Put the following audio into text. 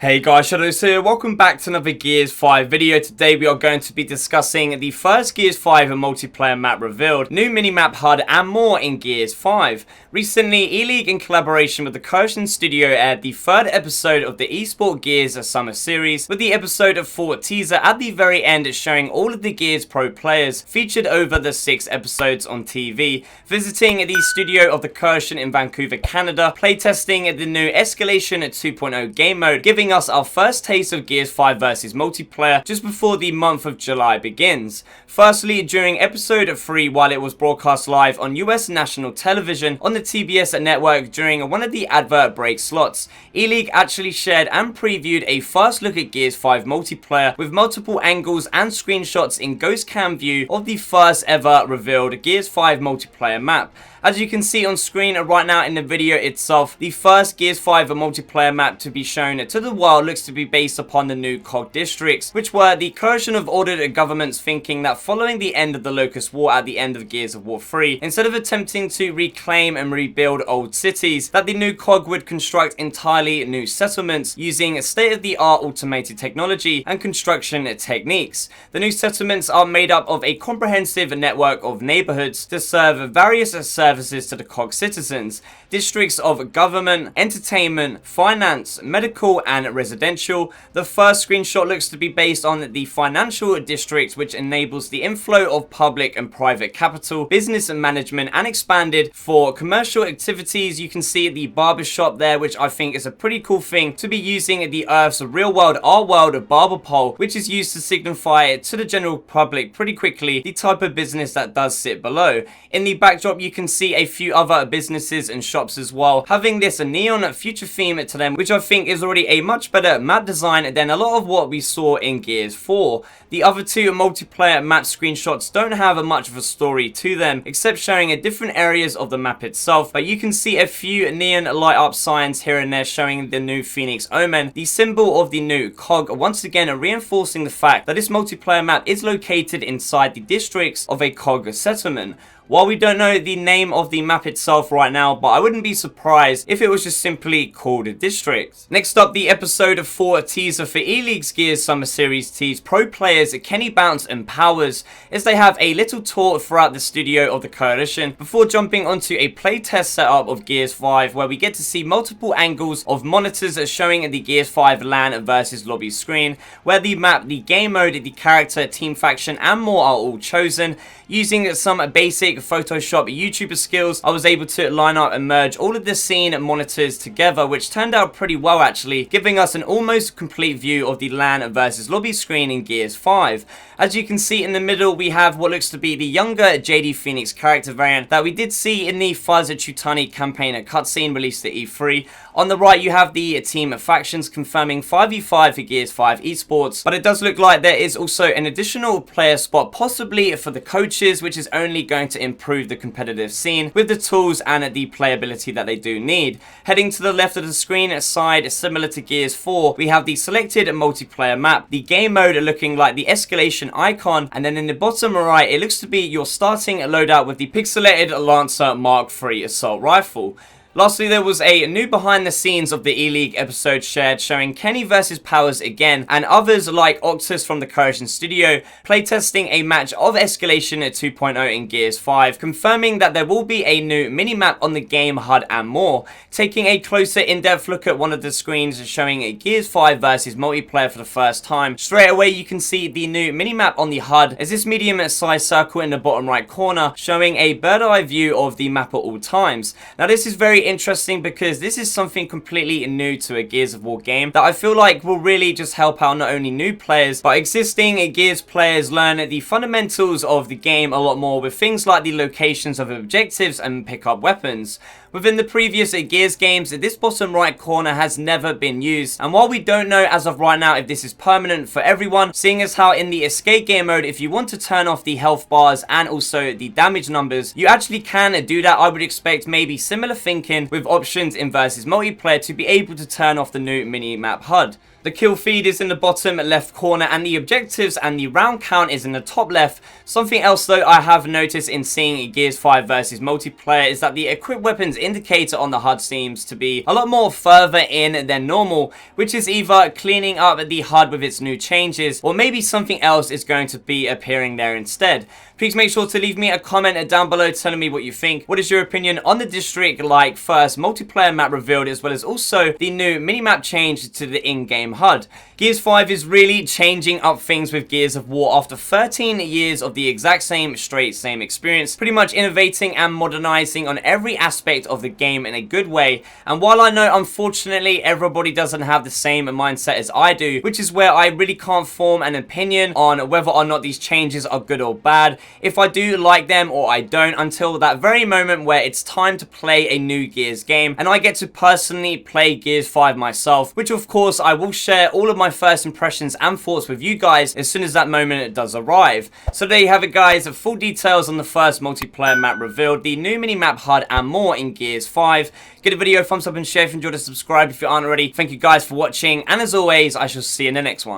Hey guys, Shadowz here. Welcome back to another Gears 5 video. Today we are going to be discussing the first Gears 5 multiplayer map revealed, new Mini Map HUD and more in Gears 5. Recently, E-League in collaboration with the Cursion Studio aired the third episode of the eSport Gears Summer Series, with the episode 4 teaser at the very end showing all of the Gears Pro players featured over the 6 episodes on TV, visiting the studio of the Cursion in Vancouver, Canada, playtesting the new Escalation 2.0 game mode, giving us our first taste of Gears 5 versus multiplayer just before the month of July begins. Firstly, during episode 3, while it was broadcast live on US national television on the TBS network during one of the advert break slots, E-League actually shared and previewed a first look at Gears 5 multiplayer with multiple angles and screenshots in ghost cam view of the first ever revealed Gears 5 multiplayer map. As you can see on screen right now in the video itself, the first Gears 5 multiplayer map to be shown to the world looks to be based upon the new COG districts, which were the coercion of ordered governments thinking that following the end of the Locust War at the end of Gears of War 3, instead of attempting to reclaim and rebuild old cities, that the new COG would construct entirely new settlements using state-of-the-art automated technology and construction techniques. The new settlements are made up of a comprehensive network of neighborhoods to serve various services to the COG citizens, districts of government, entertainment, finance, medical and residential. The first screenshot looks to be based on the financial district, which enables the inflow of public and private capital, business and management, and expanded for commercial activities. You can see the barbershop there, which I think is a pretty cool thing to be using the Earth's real world, our world barber pole, which is used to signify to the general public pretty quickly the type of business that does sit below. In the backdrop you can see a few other businesses and shops as well, having this neon future theme to them, which I think is already a much better map design than a lot of what we saw in Gears 4. The other two multiplayer map screenshots don't have much of a story to them, except showing different areas of the map itself, but you can see a few neon light up signs here and there showing the new Phoenix Omen, the symbol of the new COG, once again reinforcing the fact that this multiplayer map is located inside the districts of a COG settlement. While we don't know the name of the map itself right now, but I wouldn't be surprised if it was just simply called a district. Next up, the episode 4 teaser for E-League's Gears Summer Series teased pro players Kenny Bounce and Powers as they have a little tour throughout the studio of the Coalition before jumping onto a playtest setup of Gears 5, where we get to see multiple angles of monitors showing the Gears 5 LAN versus lobby screen, where the map, the game mode, the character, team faction and more are all chosen. Using some basic Photoshop YouTuber skills, I was able to line up and merge all of the scene monitors together, which turned out pretty well actually, giving us an almost complete view of the LAN versus lobby screen in Gears 5. As you can see in the middle, we have what looks to be the younger JD Phoenix character variant that we did see in the Fuzz Chutani campaign cutscene released at E3. On the right, you have the team factions confirming 5v5 for Gears 5 esports, but it does look like there is also an additional player spot, possibly for the coaches, which is only going to improve the competitive scene with the tools and the playability that they do need. Heading to the left of the screen side, similar to Gears 4, we have the selected multiplayer map, the game mode looking like the Escalation icon, and then in the bottom right, it looks to be your starting loadout with the pixelated Lancer Mark III assault rifle. Lastly, there was a new behind the scenes of the E-League episode shared showing Kenny versus Powers again and others like Octus from the Cursion Studio playtesting a match of Escalation 2.0 in Gears 5, confirming that there will be a new mini-map on the game HUD and more. Taking a closer in-depth look at one of the screens showing a Gears 5 versus multiplayer for the first time, straight away you can see the new mini-map on the HUD as this medium-sized circle in the bottom right corner showing a bird-eye view of the map at all times. Now this is very interesting because this is something completely new to a Gears of War game that I feel like will really just help out not only new players but existing Gears players learn the fundamentals of the game a lot more, with things like the locations of objectives and pick up weapons. Within the previous Gears games, this bottom right corner has never been used, and while we don't know as of right now if this is permanent for everyone, seeing as how in the escape game mode, if you want to turn off the health bars and also the damage numbers, you actually can do that. I would expect maybe similar thinking with options in versus multiplayer to be able to turn off the new mini map HUD. The kill feed is in the bottom left corner and the objectives and the round count is in the top left. Something else though I have noticed in seeing Gears 5 versus multiplayer is that the equipped weapons indicator on the HUD seems to be a lot more further in than normal, which is either cleaning up the HUD with its new changes, or maybe something else is going to be appearing there instead. Please make sure to leave me a comment down below telling me what you think. What is your opinion on the district-like first multiplayer map revealed, as well as also the new minimap change to the in-game HUD? Gears 5 is really changing up things with Gears of War after 13 years of the exact same same experience, pretty much innovating and modernizing on every aspect of the game in a good way. And while I know unfortunately everybody doesn't have the same mindset as I do, which is where I really can't form an opinion on whether or not these changes are good or bad, if I do like them or I don't, until that very moment where it's time to play a new Gears game and I get to personally play Gears 5 myself, which of course I will share all of my first impressions and thoughts with you guys as soon as that moment does arrive. So there you have it guys, full details on the first multiplayer map revealed, the new mini-map HUD and more in Gears 5. Give the video a thumbs up and share if you enjoyed, and subscribe if you aren't already. Thank you guys for watching, and as always I shall see you in the next one.